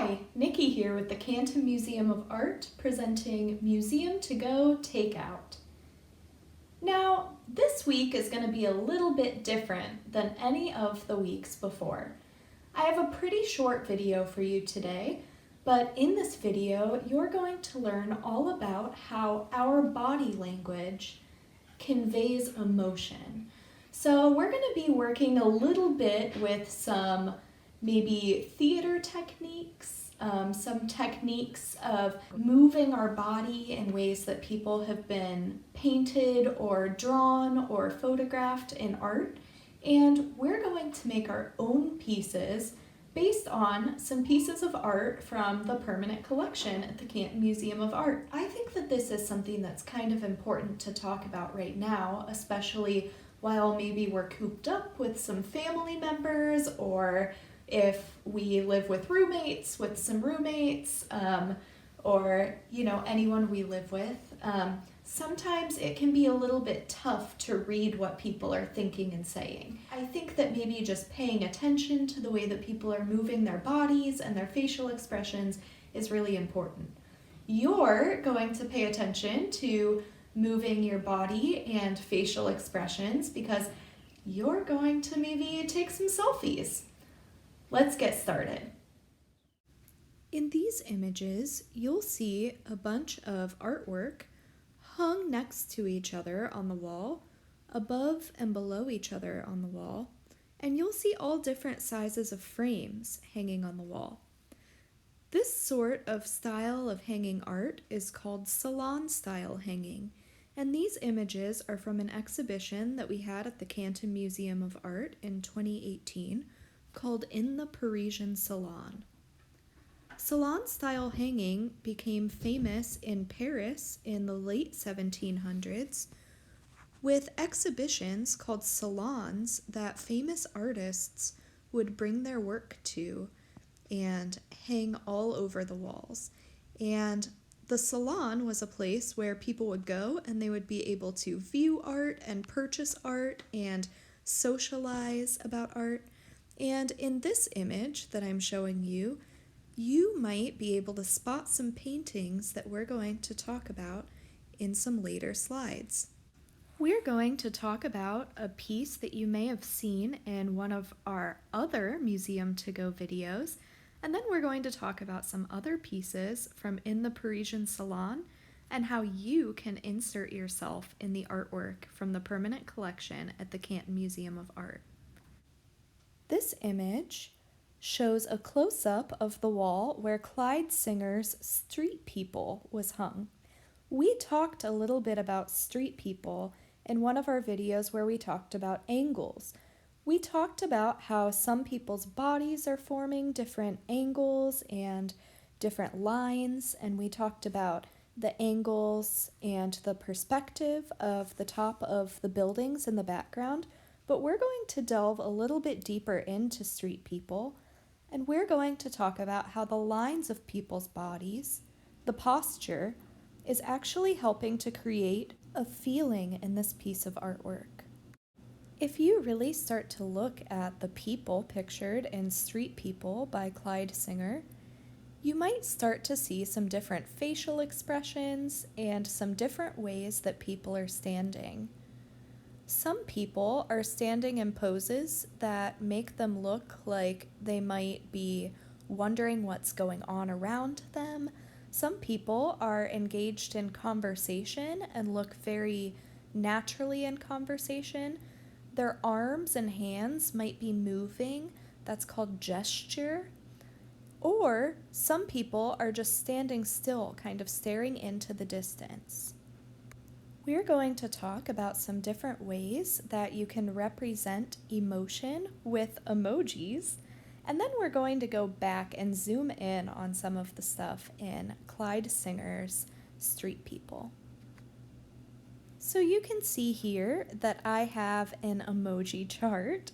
Hi, Nikki here with the Canton Museum of Art presenting Museum to Go Takeout. Now, this week is going to be a little bit different than any of the weeks before. I have a pretty short video for you today, but in this video you're going to learn all about how our body language conveys emotion. So we're going to be working a little bit with some maybe theater techniques, some techniques of moving our body in ways that people have been painted or drawn or photographed in art. And we're going to make our own pieces based on some pieces of art from the permanent collection at the Canton Museum of Art. I think that this is something that's kind of important to talk about right now, especially while maybe we're cooped up with some family members, or if we live with roommates, with some roommates, or anyone we live with. Sometimes it can be a little bit tough to read what people are thinking and saying. I think that maybe just paying attention to the way that people are moving their bodies and their facial expressions is really important. You're going to pay attention to moving your body and facial expressions because you're going to maybe take some selfies. Let's get started. In these images, you'll see a bunch of artwork hung next to each other on the wall, above and below each other on the wall, and you'll see all different sizes of frames hanging on the wall. This sort of style of hanging art is called Salon style hanging, and these images are from an exhibition that we had at the Canton Museum of Art in 2018 called In the Parisian Salon. Salon-style hanging became famous in Paris in the late 1700s with exhibitions called salons that famous artists would bring their work to and hang all over the walls. And the salon was a place where people would go and they would be able to view art and purchase art and socialize about art. And in this image that I'm showing you, you might be able to spot some paintings that we're going to talk about in some later slides. We're going to talk about a piece that you may have seen in one of our other Museum to Go videos, and then we're going to talk about some other pieces from In the Parisian Salon and how you can insert yourself in the artwork from the permanent collection at the Canton Museum of Art. This image shows a close-up of the wall where Clyde Singer's Street People was hung. We talked a little bit about street people in one of our videos where we talked about angles. We talked about how some people's bodies are forming different angles and different lines, and we talked about the angles and the perspective of the top of the buildings in the background. But we're going to delve a little bit deeper into street people, and we're going to talk about how the lines of people's bodies, the posture, is actually helping to create a feeling in this piece of artwork. If you really start to look at the people pictured in Street People by Clyde Singer, you might start to see some different facial expressions and some different ways that people are standing. Some people are standing in poses that make them look like they might be wondering what's going on around them. Some people are engaged in conversation and look very naturally in conversation. Their arms and hands might be moving. That's called gesture. Or some people are just standing still, kind of staring into the distance. We're going to talk about some different ways that you can represent emotion with emojis, and then we're going to go back and zoom in on some of the stuff in Clyde Singer's Street People. So you can see here that I have an emoji chart,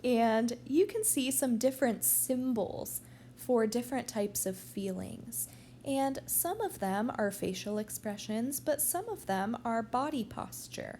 and you can see some different symbols for different types of feelings. And some of them are facial expressions, but some of them are body posture.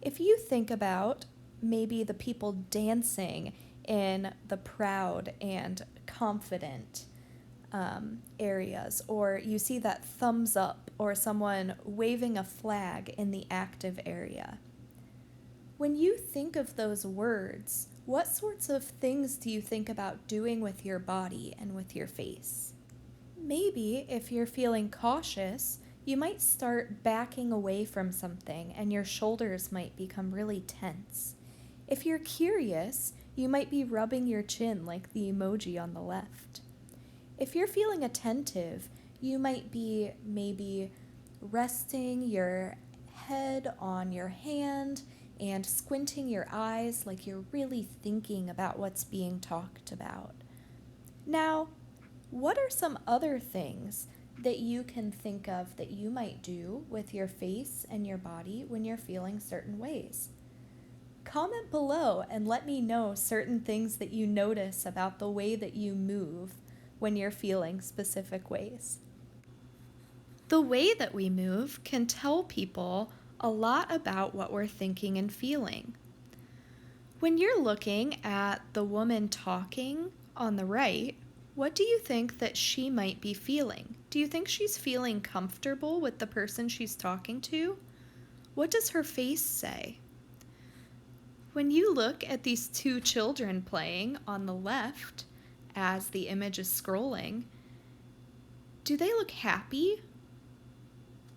If you think about maybe the people dancing in the proud and confident areas, or you see that thumbs up or someone waving a flag in the active area. When you think of those words, what sorts of things do you think about doing with your body and with your face? Maybe if you're feeling cautious, you might start backing away from something and your shoulders might become really tense. If you're curious, you might be rubbing your chin like the emoji on the left. If you're feeling attentive, you might be maybe resting your head on your hand and squinting your eyes like you're really thinking about what's being talked about. Now, what are some other things that you can think of that you might do with your face and your body when you're feeling certain ways? Comment below and let me know certain things that you notice about the way that you move when you're feeling specific ways. The way that we move can tell people a lot about what we're thinking and feeling. When you're looking at the woman talking on the right, what do you think that she might be feeling? Do you think she's feeling comfortable with the person she's talking to? What does her face say? When you look at these two children playing on the left as the image is scrolling, do they look happy?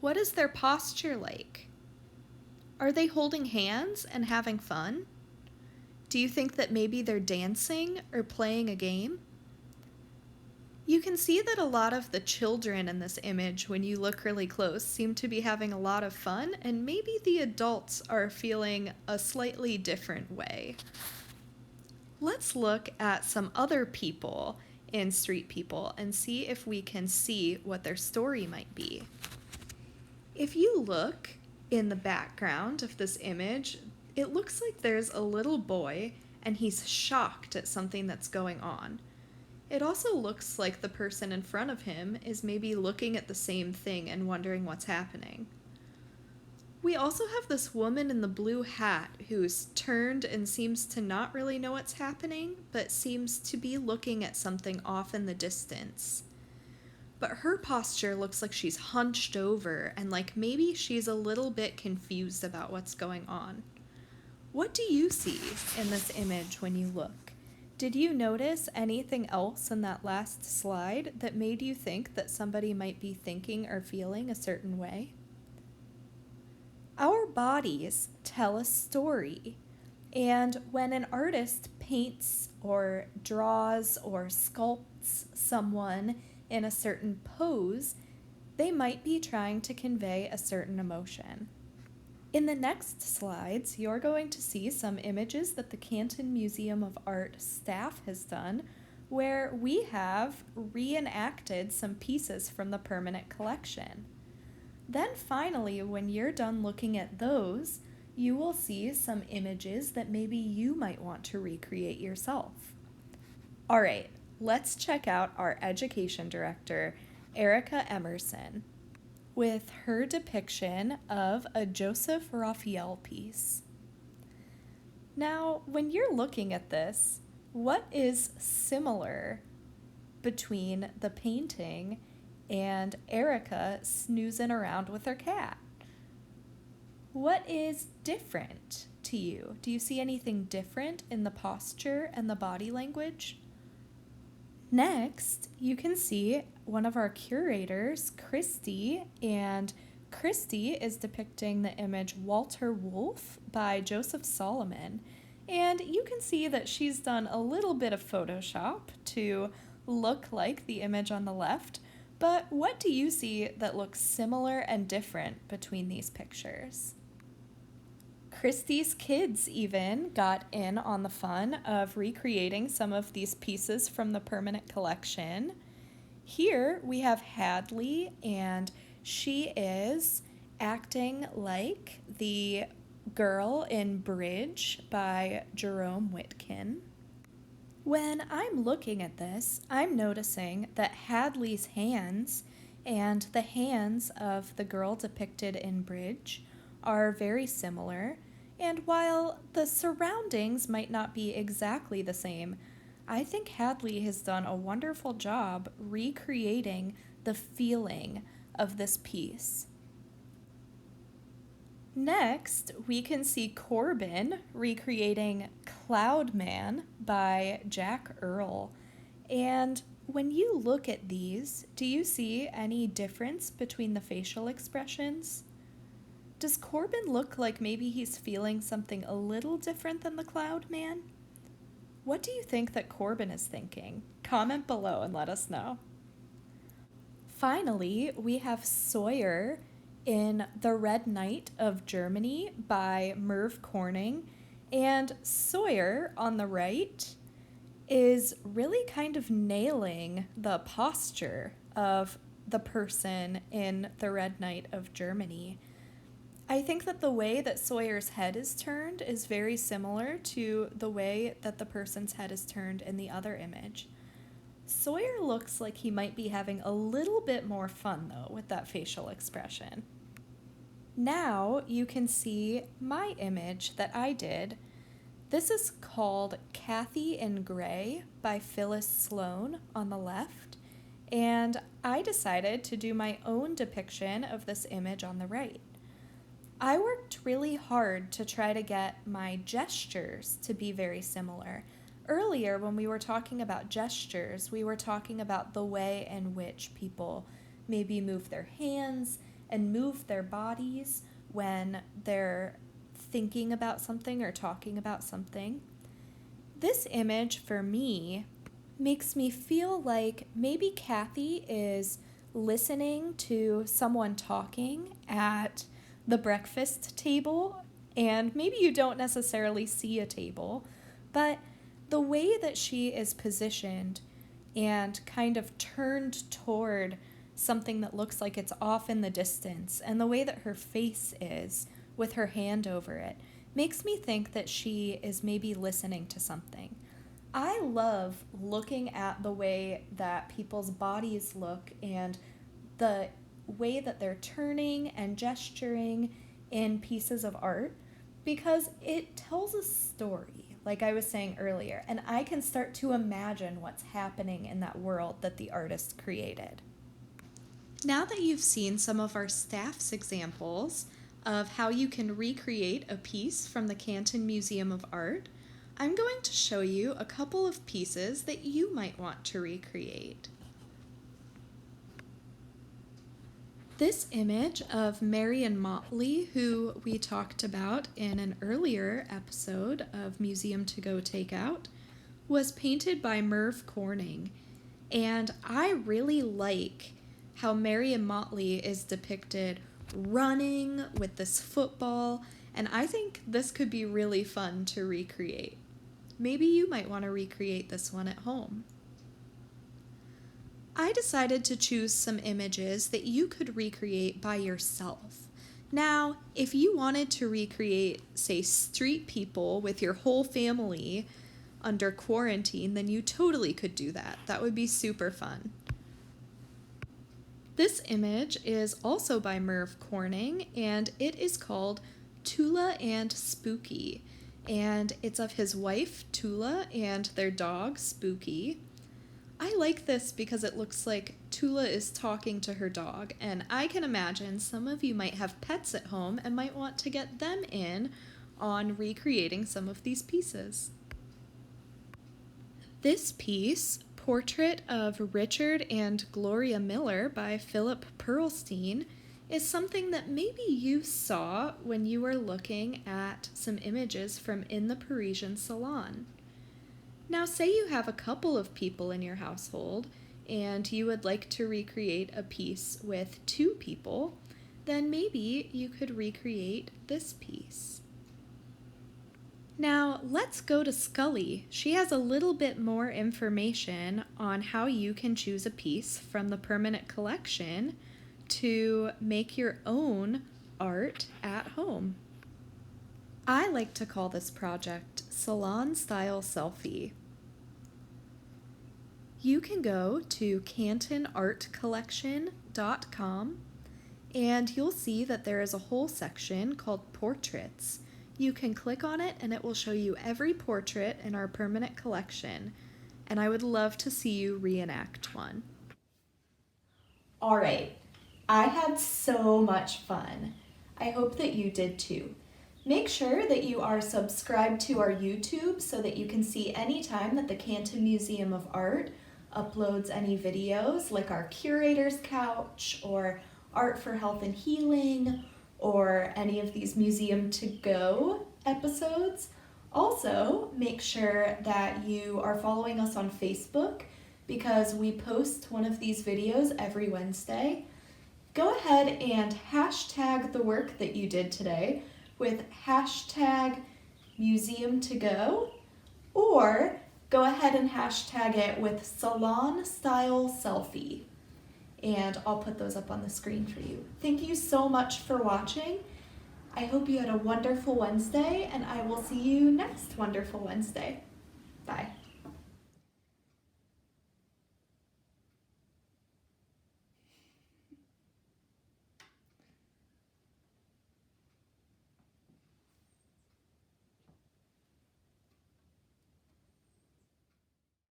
What is their posture like? Are they holding hands and having fun? Do you think that maybe they're dancing or playing a game? You can see that a lot of the children in this image, when you look really close, seem to be having a lot of fun, and maybe the adults are feeling a slightly different way. Let's look at some other people in Street People and see if we can see what their story might be. If you look in the background of this image, it looks like there's a little boy and he's shocked at something that's going on. It also looks like the person in front of him is maybe looking at the same thing and wondering what's happening. We also have this woman in the blue hat who's turned and seems to not really know what's happening, but seems to be looking at something off in the distance. But her posture looks like she's hunched over and like maybe she's a little bit confused about what's going on. What do you see in this image when you look? Did you notice anything else in that last slide that made you think that somebody might be thinking or feeling a certain way? Our bodies tell a story, and when an artist paints or draws or sculpts someone in a certain pose, they might be trying to convey a certain emotion. In the next slides, you're going to see some images that the Canton Museum of Art staff has done, where we have reenacted some pieces from the permanent collection. Then finally, when you're done looking at those, you will see some images that maybe you might want to recreate yourself. All right, let's check out our education director, Erica Emerson, with her depiction of a Joseph Raphael piece. Now, when you're looking at this, what is similar between the painting and Erica snoozing around with her cat? What is different to you? Do you see anything different in the posture and the body language? Next, you can see one of our curators, Christy, and Christy is depicting the image Walter Wolf by Joseph Solomon. And you can see that she's done a little bit of Photoshop to look like the image on the left. But what do you see that looks similar and different between these pictures? Christie's kids even got in on the fun of recreating some of these pieces from the permanent collection. Here we have Hadley, and she is acting like the girl in Bridge by Jerome Whitkin. When I'm looking at this, I'm noticing that Hadley's hands and the hands of the girl depicted in Bridge are very similar, and while the surroundings might not be exactly the same, I think Hadley has done a wonderful job recreating the feeling of this piece. Next, we can see Corbin recreating Cloudman by Jack Earl. And when you look at these, do you see any difference between the facial expressions? Does Corbin look like maybe he's feeling something a little different than the Cloudman? What do you think that Corbin is thinking? Comment below and let us know. Finally, we have Sawyer in The Red Knight of Germany by Merv Corning. And Sawyer on the right is really kind of nailing the posture of the person in The Red Knight of Germany. I think that the way that Sawyer's head is turned is very similar to the way that the person's head is turned in the other image. Sawyer looks like he might be having a little bit more fun, though, with that facial expression. Now you can see my image that I did. This is called Kathy in Gray by Phyllis Sloan on the left, and I decided to do my own depiction of this image on the right. I worked really hard to try to get my gestures to be very similar. Earlier, when we were talking about gestures, we were talking about the way in which people maybe move their hands and move their bodies when they're thinking about something or talking about something. This image, for me, makes me feel like maybe Kathy is listening to someone talking at the breakfast table, and maybe you don't necessarily see a table, but the way that she is positioned and kind of turned toward something that looks like it's off in the distance, and the way that her face is with her hand over it, makes me think that she is maybe listening to something. I love looking at the way that people's bodies look and the way that they're turning and gesturing in pieces of art, because it tells a story, like I was saying earlier, and I can start to imagine what's happening in that world that the artist created. Now that you've seen some of our staff's examples of how you can recreate a piece from the Canton Museum of Art, I'm going to show you a couple of pieces that you might want to recreate. This image of Marion Motley, who we talked about in an earlier episode of Museum to Go Takeout, was painted by Merv Corning, and I really like how Marion Motley is depicted running with this football, and I think this could be really fun to recreate. Maybe you might want to recreate this one at home. I decided to choose some images that you could recreate by yourself. Now, if you wanted to recreate, say, street people with your whole family under quarantine, then you totally could do that. That would be super fun. This image is also by Merv Corning, and it is called Tula and Spooky, and it's of his wife, Tula, and their dog, Spooky. I like this because it looks like Tula is talking to her dog, and I can imagine some of you might have pets at home and might want to get them in on recreating some of these pieces. This piece, Portrait of Richard and Gloria Miller by Philip Pearlstein, is something that maybe you saw when you were looking at some images from In the Parisian Salon. Now, say you have a couple of people in your household and you would like to recreate a piece with 2 people, then maybe you could recreate this piece. Now, let's go to Scully. She has a little bit more information on how you can choose a piece from the permanent collection to make your own art at home. I like to call this project Salon Style Selfie. You can go to cantonartcollection.com and you'll see that there is a whole section called Portraits. You can click on it and it will show you every portrait in our permanent collection. and I would love to see you reenact one. All right, I had so much fun. I hope that you did too. Make sure that you are subscribed to our YouTube so that you can see any time that the Canton Museum of Art uploads any videos like our Curator's Couch or Art for Health and Healing or any of these Museum to Go episodes. Also, make sure that you are following us on Facebook because we post one of these videos every Wednesday. Go ahead and hashtag the work that you did today with hashtag Museum to Go, or go ahead and hashtag it with Salon Style Selfie. And I'll put those up on the screen for you. Thank you so much for watching. I hope you had a wonderful Wednesday, and I will see you next wonderful Wednesday. Bye.